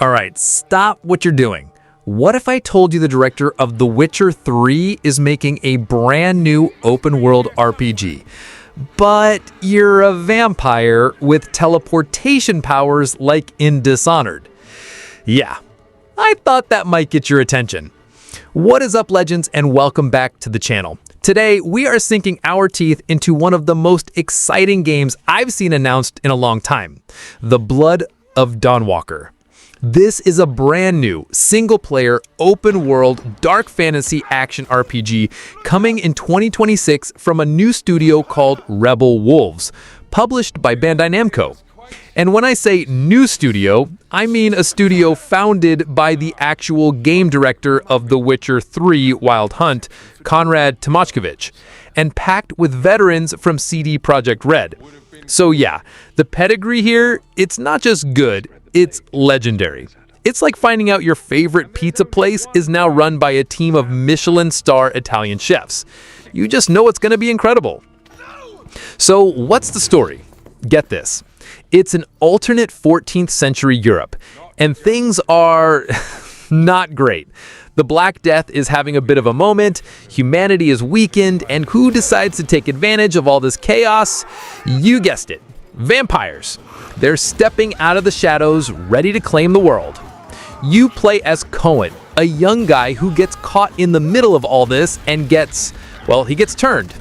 All right, stop what you're doing. What if I told you the director of The Witcher 3 is making a brand new open-world RPG? But you're a vampire with teleportation powers like in Dishonored. Yeah, I thought that might get your attention. What is up, legends, and welcome back to the channel. Today, we are sinking our teeth into one of the most exciting games I've seen announced in a long time, the Blood of Dawnwalker. This is a brand new, single-player, open-world, dark fantasy action RPG coming in 2026 from a new studio called Rebel Wolves, published by Bandai Namco. And when I say new studio, I mean a studio founded by the actual game director of The Witcher 3 Wild Hunt, Konrad Tomašković, and packed with veterans from CD Projekt Red. So yeah, the pedigree here, it's not just good, it's legendary. It's like finding out your favorite pizza place is now run by a team of Michelin star Italian chefs. You just know it's going to be incredible. So what's the story? Get this. It's an alternate 14th century Europe, and things are not great. The Black Death is having a bit of a moment, humanity is weakened, and who decides to take advantage of all this chaos? You guessed it, vampires. They're stepping out of the shadows, ready to claim the world. You play as Cohen, a young guy who gets caught in the middle of all this and gets turned.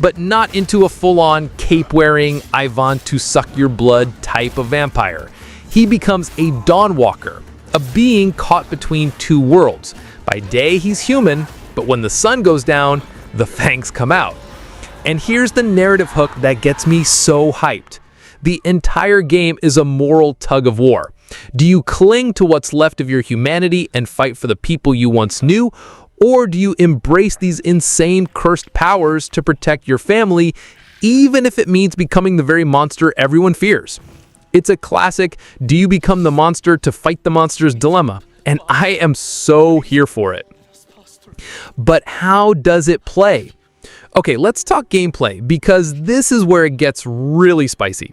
But not into a full-on cape-wearing, I want to suck your blood type of vampire. He becomes a Dawnwalker, a being caught between two worlds. By day, he's human, but when the sun goes down, the fangs come out. And here's the narrative hook that gets me so hyped. The entire game is a moral tug of war. Do you cling to what's left of your humanity and fight for the people you once knew? Or do you embrace these insane cursed powers to protect your family, even if it means becoming the very monster everyone fears? It's a classic, do you become the monster to fight the monster's dilemma? And I am so here for it. But how does it play? Okay, let's talk gameplay, because this is where it gets really spicy.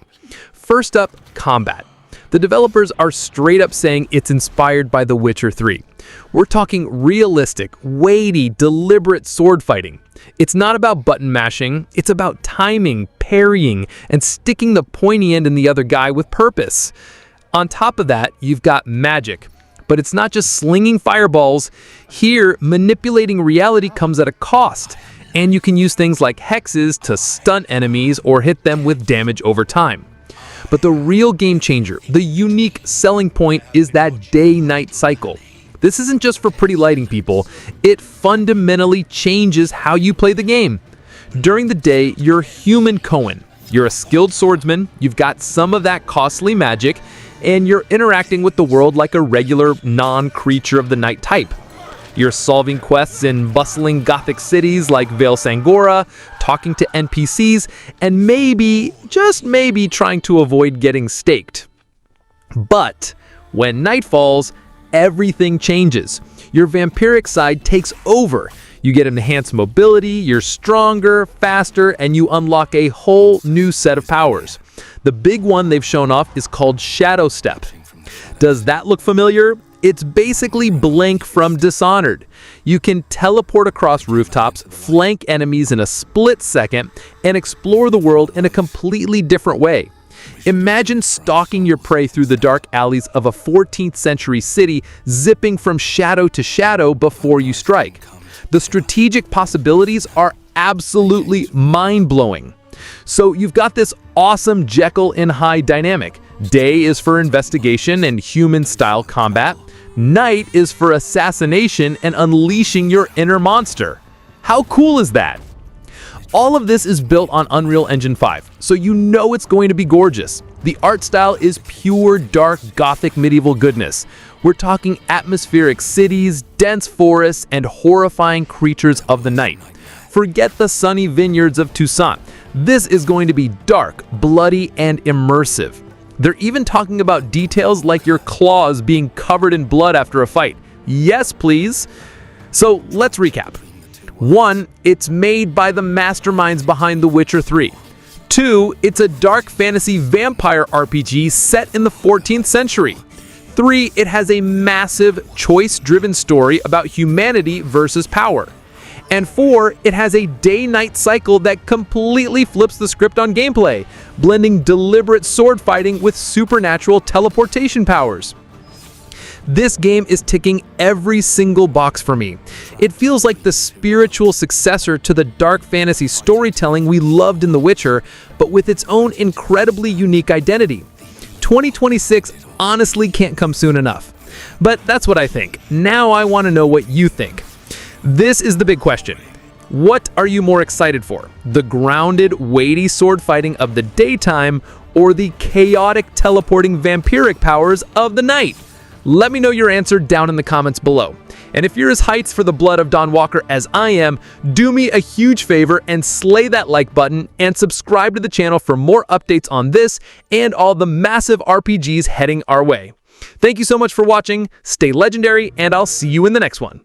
First up, combat. The developers are straight up saying it's inspired by The Witcher 3. We're talking realistic, weighty, deliberate sword fighting. It's not about button mashing, it's about timing, parrying, and sticking the pointy end in the other guy with purpose. On top of that, you've got magic. But it's not just slinging fireballs. Here, manipulating reality comes at a cost. And you can use things like hexes to stun enemies or hit them with damage over time. But the real game changer, the unique selling point, is that day-night cycle. This isn't just for pretty lighting, people. It fundamentally changes how you play the game. During the day, you're human Cohen. You're a skilled swordsman, you've got some of that costly magic, and you're interacting with the world like a regular non-creature of the night type. You're solving quests in bustling Gothic cities like Vale Sangora, talking to NPCs, and maybe, just maybe, trying to avoid getting staked. But when night falls, everything changes. Your vampiric side takes over. You get enhanced mobility, you're stronger, faster, and you unlock a whole new set of powers. The big one they've shown off is called Shadowstep. Does that look familiar? It's basically Blink from Dishonored. You can teleport across rooftops, flank enemies in a split second, and explore the world in a completely different way. Imagine stalking your prey through the dark alleys of a 14th century city, zipping from shadow to shadow before you strike. The strategic possibilities are absolutely mind-blowing. So you've got this awesome Jekyll and Hyde dynamic. Day is for investigation and human-style combat. Night is for assassination and unleashing your inner monster. How cool is that? All of this is built on Unreal Engine 5, so you know it's going to be gorgeous. The art style is pure dark Gothic medieval goodness. We're talking atmospheric cities, dense forests, and horrifying creatures of the night. Forget the sunny vineyards of Toussaint. This is going to be dark, bloody, and immersive. They're even talking about details like your claws being covered in blood after a fight. Yes, please. So let's recap. 1, it's made by the masterminds behind The Witcher 3. 2, it's a dark fantasy vampire RPG set in the 14th century. 3, it has a massive choice-driven story about humanity versus power. And 4, it has a day-night cycle that completely flips the script on gameplay, blending deliberate sword fighting with supernatural teleportation powers. This game is ticking every single box for me. It feels like the spiritual successor to the dark fantasy storytelling we loved in The Witcher, but with its own incredibly unique identity. 2026 honestly can't come soon enough. But that's what I think. Now I want to know what you think. This is the big question. What are you more excited for? The grounded, weighty sword fighting of the daytime or the chaotic teleporting vampiric powers of the night? Let me know your answer down in the comments below. And if you're as hyped for the Blood of Dawnwalker as I am, do me a huge favor and slay that like button and subscribe to the channel for more updates on this and all the massive RPGs heading our way. Thank you so much for watching, stay legendary, and I'll see you in the next one.